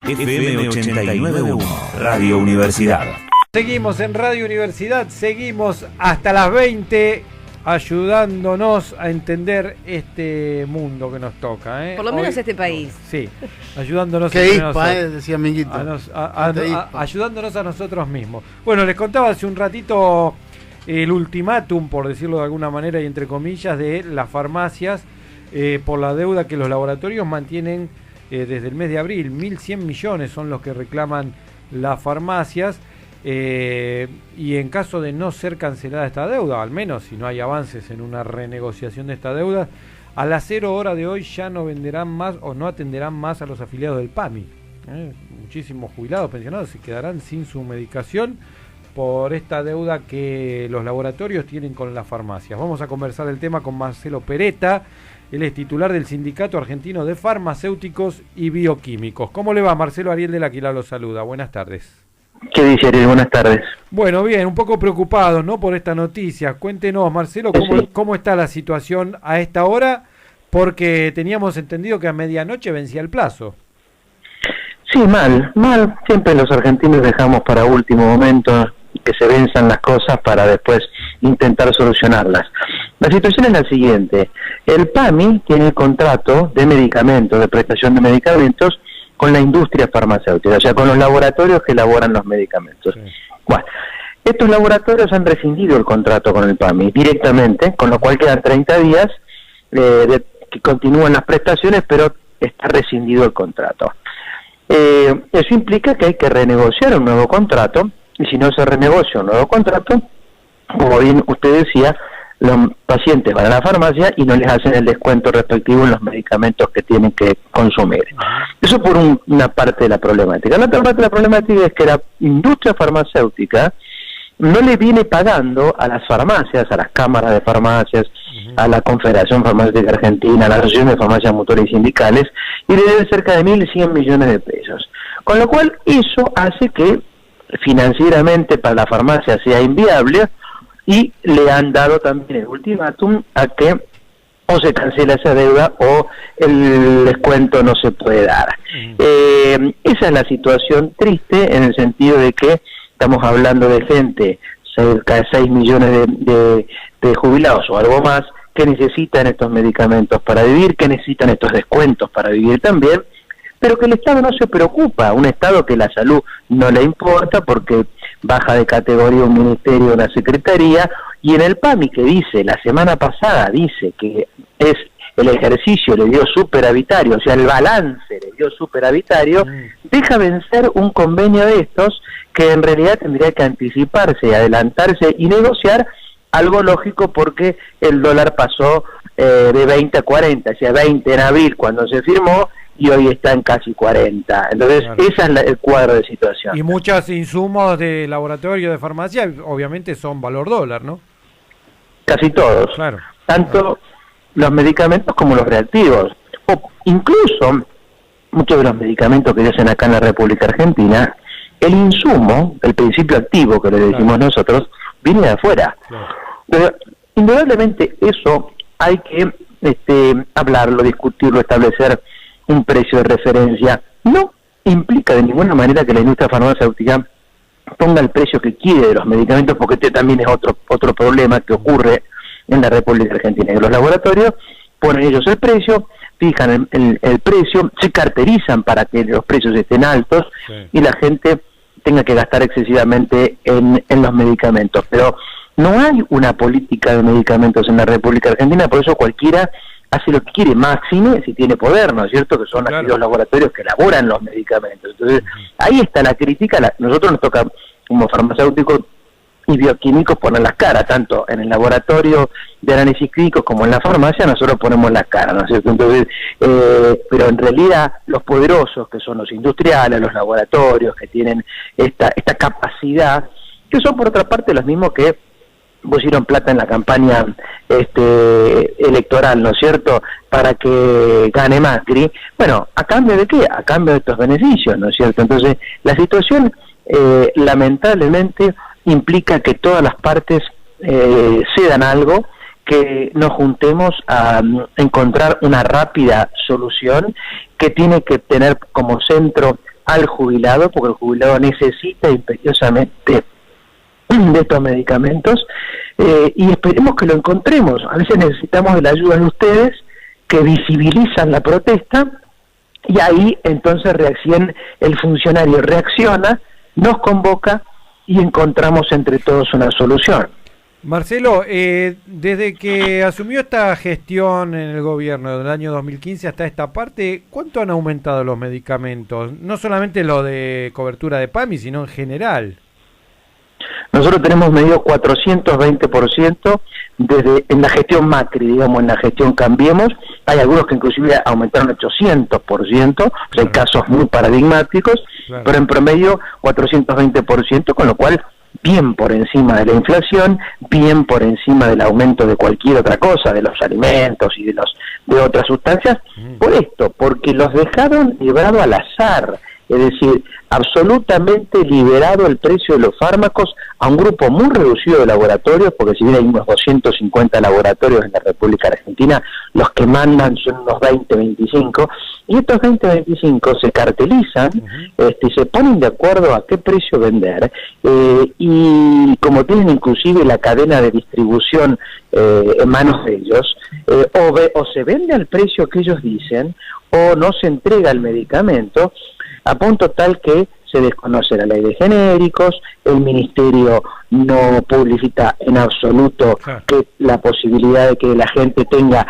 FM 89.1, Radio Universidad. Seguimos en Radio Universidad, seguimos hasta las 20 ayudándonos a entender este mundo que nos toca. Por lo menos hoy, este país. Sí, ayudándonos decía Minguito. ayudándonos a nosotros mismos. Bueno, les contaba hace un ratito el ultimátum, por decirlo de alguna manera y entre comillas, de las farmacias por la deuda que los laboratorios mantienen desde el mes de abril. 1.100 millones son los que reclaman las farmacias. Y en caso de no ser cancelada esta deuda, al menos si no hay avances en una renegociación de esta deuda, a las 0 horas de hoy ya no venderán más o no atenderán más a los afiliados del PAMI. Muchísimos jubilados, pensionados se quedarán sin su medicación por esta deuda que los laboratorios tienen con las farmacias. Vamos a conversar el tema con Marcelo Peretta. Él es titular del Sindicato Argentino de Farmacéuticos y Bioquímicos. ¿Cómo le va, Marcelo? Ariel del Aquila lo saluda. Buenas tardes. ¿Qué dice Ariel? Buenas tardes. Bueno, bien, un poco preocupados, ¿no?, por esta noticia. Cuéntenos, Marcelo, ¿cómo está la situación a esta hora? Porque teníamos entendido que a medianoche vencía el plazo. Sí, mal. Siempre los argentinos dejamos para último momento que se venzan las cosas para después intentar solucionarlas. La situación es la siguiente. El PAMI tiene el contrato de medicamentos, de prestación de medicamentos, con la industria farmacéutica, o sea, con los laboratorios que elaboran los medicamentos. Sí. Bueno, estos laboratorios han rescindido el contrato con el PAMI directamente, con lo cual quedan 30 días que continúan las prestaciones, pero está rescindido el contrato. Eso implica que hay que renegociar un nuevo contrato, y si no se renegocia un nuevo contrato, como bien usted decía, los pacientes van a la farmacia y no les hacen el descuento respectivo en los medicamentos que tienen que consumir. Eso por una parte de la problemática. La otra parte de la problemática es que la industria farmacéutica no le viene pagando a las farmacias, a las cámaras de farmacias, a la Confederación Farmacéutica Argentina, a la Asociación de Farmacias Mutuales y Sindicales, y le deben cerca de 1.100 millones de pesos. Con lo cual, eso hace que financieramente para la farmacia sea inviable, y le han dado también el ultimátum a que o se cancela esa deuda o el descuento no se puede dar. Esa es la situación triste en el sentido de que estamos hablando de gente, cerca de 6 millones de jubilados o algo más, que necesitan estos medicamentos para vivir, que necesitan estos descuentos para vivir también, pero que el Estado no se preocupa, un Estado que la salud no le importa porque baja de categoría un ministerio, una secretaría, y en el PAMI que dice, la semana pasada dice que es el ejercicio le dio superavitario, o sea, el balance le dio superavitario, deja vencer un convenio de estos que en realidad tendría que anticiparse, adelantarse y negociar algo lógico porque el dólar pasó de 20 a 40, o sea, 20 en abril cuando se firmó, y hoy está en casi 40. Entonces, claro, ese es el cuadro de situación. Y muchos insumos de laboratorio, de farmacia, obviamente son valor dólar, ¿no? Casi todos. Claro. Tanto los medicamentos como los reactivos. O incluso, muchos de los medicamentos que se hacen acá en la República Argentina, el insumo, el principio activo que le decimos nosotros, viene de afuera. Claro. Pero, indudablemente, eso hay que hablarlo, discutirlo, establecer un precio de referencia. No implica de ninguna manera que la industria farmacéutica ponga el precio que quiere de los medicamentos, porque este también es otro problema que ocurre en la República Argentina. En los laboratorios ponen ellos el precio, fijan el precio, se carterizan para que los precios estén altos, sí, y la gente tenga que gastar excesivamente en los medicamentos. Pero no hay una política de medicamentos en la República Argentina, por eso cualquiera hace lo que quiere, máxime si tiene poder, ¿no es cierto?, que son claro, los laboratorios que elaboran los medicamentos. Entonces, ahí está la crítica. Nosotros nos toca, como farmacéuticos y bioquímicos, poner las caras, tanto en el laboratorio de análisis clínicos como en la farmacia, nosotros ponemos las caras, ¿no es cierto? Entonces, pero en realidad, los poderosos, que son los industriales, los laboratorios, que tienen esta capacidad, que son por otra parte los mismos que pusieron plata en la campaña electoral, ¿no es cierto?, para que gane Macri. Bueno, ¿a cambio de qué? A cambio de estos beneficios, ¿no es cierto? Entonces, la situación, lamentablemente, implica que todas las partes cedan algo, que nos juntemos a encontrar una rápida solución que tiene que tener como centro al jubilado, porque el jubilado necesita imperiosamente de estos medicamentos, y esperemos que lo encontremos. A veces necesitamos de la ayuda de ustedes, que visibilizan la protesta, y ahí entonces el funcionario reacciona, nos convoca y encontramos entre todos una solución. Marcelo, desde que asumió esta gestión en el gobierno del año 2015 hasta esta parte, ¿cuánto han aumentado los medicamentos? No solamente lo de cobertura de PAMI, sino en general. Nosotros tenemos medido 420% en la gestión Macri, digamos, en la gestión Cambiemos. Hay algunos que inclusive aumentaron 800%, hay casos muy paradigmáticos, claro, pero en promedio 420%, con lo cual bien por encima de la inflación, bien por encima del aumento de cualquier otra cosa, de los alimentos y de otras sustancias, por esto, porque los dejaron librado al azar. Es decir, absolutamente liberado el precio de los fármacos a un grupo muy reducido de laboratorios, porque si bien hay unos 250 laboratorios en la República Argentina, los que mandan son unos 20, 25, y estos 20, 25 se cartelizan y se ponen de acuerdo a qué precio vender, y como tienen inclusive la cadena de distribución en manos de ellos, o se vende al precio que ellos dicen, o no se entrega el medicamento, a punto tal que se desconoce la ley de genéricos, el ministerio no publicita en absoluto que la posibilidad de que la gente tenga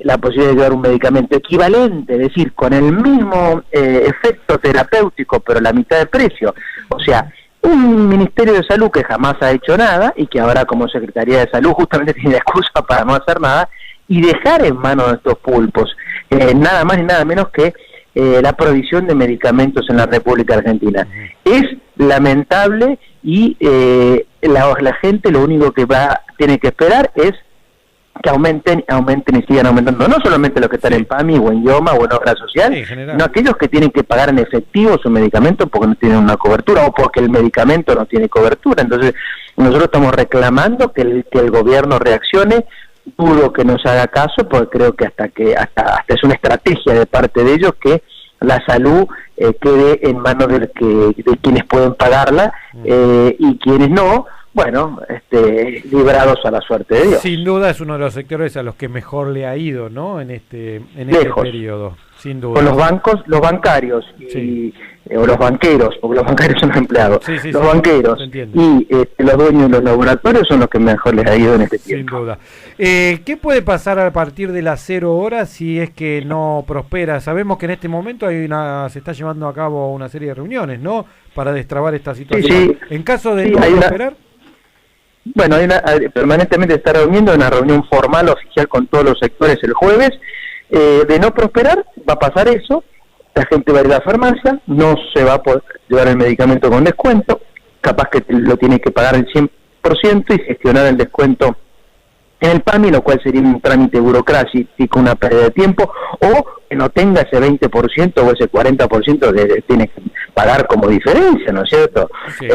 la posibilidad de llevar un medicamento equivalente, es decir, con el mismo efecto terapéutico, pero la mitad de precio. O sea, un Ministerio de Salud que jamás ha hecho nada y que ahora como Secretaría de Salud justamente tiene la excusa para no hacer nada y dejar en manos de estos pulpos nada más ni nada menos que la provisión de medicamentos en la República Argentina. Es lamentable y la gente lo único que tiene que esperar es que aumenten y sigan aumentando, no solamente los que están en PAMI o en IOMA o en obra social, sino aquellos que tienen que pagar en efectivo su medicamento porque no tienen una cobertura o porque el medicamento no tiene cobertura. Entonces nosotros estamos reclamando que el gobierno reaccione. Dudo que nos haga caso, porque creo que hasta es una estrategia de parte de ellos que la salud quede en manos de quienes pueden pagarla, y quienes no, bueno, librados a la suerte de Dios. Sin duda es uno de los sectores a los que mejor le ha ido, ¿no? En este periodo, sin duda. Con los bancarios o los banqueros, porque los bancarios son los empleados, los banqueros y los dueños de los laboratorios son los que mejor les ha ido en este tiempo. Sin duda. ¿Qué puede pasar a partir de las 0 horas si es que no prospera? Sabemos que en este momento se está llevando a cabo una serie de reuniones, ¿no? Para destrabar esta situación. En caso de no prosperar... Bueno, permanentemente está reuniendo una reunión formal oficial con todos los sectores el jueves. De no prosperar, va a pasar eso. La gente va a ir a la farmacia, no se va a poder llevar el medicamento con descuento, capaz que lo tiene que pagar el 100% y gestionar el descuento en el PAMI, lo cual sería un trámite burocrático, una pérdida de tiempo, o que no tenga ese 20% o ese 40% que tiene que pagar como diferencia, ¿no es cierto? Sí.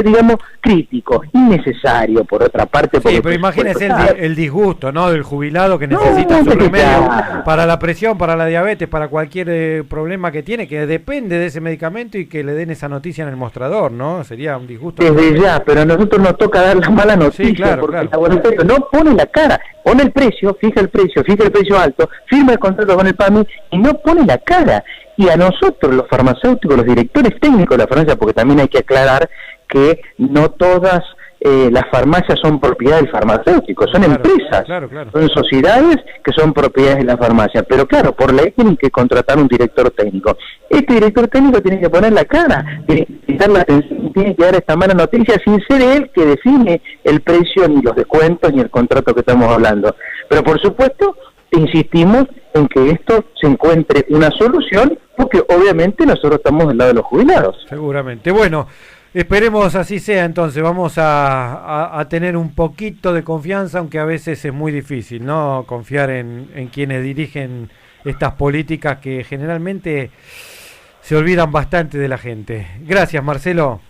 Digamos, crítico, innecesario, por otra parte. Sí, pero imagínese el disgusto, ¿no?, del jubilado que necesita su remedio para la presión, para la diabetes, para cualquier problema que tiene, que depende de ese medicamento, y que le den esa noticia en el mostrador, ¿no? Sería un disgusto. Desde ya, pero a nosotros nos toca dar la mala noticia, porque el laboratorio no pone la cara, pone el precio, fija el precio alto, firma el contrato con el PAMI y no pone la cara. Y a nosotros, los farmacéuticos, los directores técnicos de la farmacia, porque también hay que aclarar que no todas las farmacias son propiedad del farmacéutico, son empresas, son sociedades que son propiedades de la farmacia, pero claro, por ley tienen que contratar un director técnico. Este director técnico tiene que poner la cara, tiene que dar la atención, tiene que dar esta mala noticia sin ser él que define el precio, ni los descuentos, ni el contrato que estamos hablando. Pero por supuesto, insistimos en que esto se encuentre una solución, porque obviamente nosotros estamos del lado de los jubilados. Seguramente. Bueno, esperemos así sea. Entonces vamos a tener un poquito de confianza, aunque a veces es muy difícil, ¿no?, confiar en quienes dirigen estas políticas que generalmente se olvidan bastante de la gente. Gracias, Marcelo.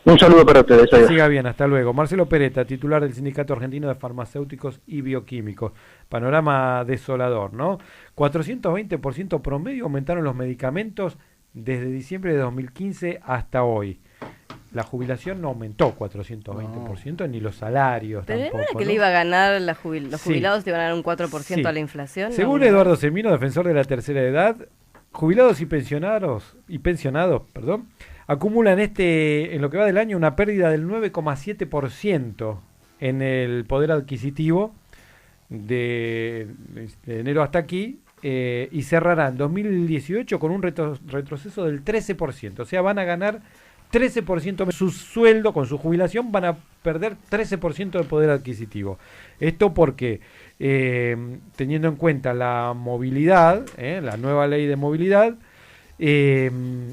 Un saludo para ustedes. Adiós. Siga bien, hasta luego. Marcelo Peretta, titular del Sindicato Argentino de Farmacéuticos y Bioquímicos. Panorama desolador, ¿no? 420% promedio aumentaron los medicamentos desde diciembre de 2015 hasta hoy. La jubilación no aumentó 420%, ni los salarios Pero tampoco. ¿era que ¿no? le iba a ganar los jubilados, te iban a dar un 4% Sí. a la inflación? Según Eduardo Semino, defensor de la tercera edad, jubilados y pensionados, acumulan en lo que va del año una pérdida del 9,7% en el poder adquisitivo de enero hasta aquí, y cerrarán 2018 con un retroceso del 13%. O sea, van a ganar 13% su sueldo, con su jubilación van a perder 13% de poder adquisitivo. Esto porque, teniendo en cuenta la movilidad, la nueva ley de movilidad, el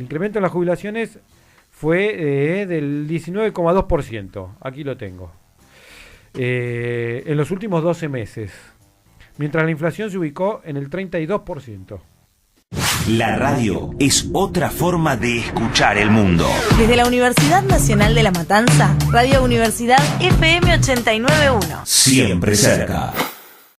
incremento en las jubilaciones fue del 19,2%. Aquí lo tengo. En los últimos 12 meses. Mientras la inflación se ubicó en el 32%. La radio es otra forma de escuchar el mundo. Desde la Universidad Nacional de La Matanza, Radio Universidad FM 89.1. Siempre cerca.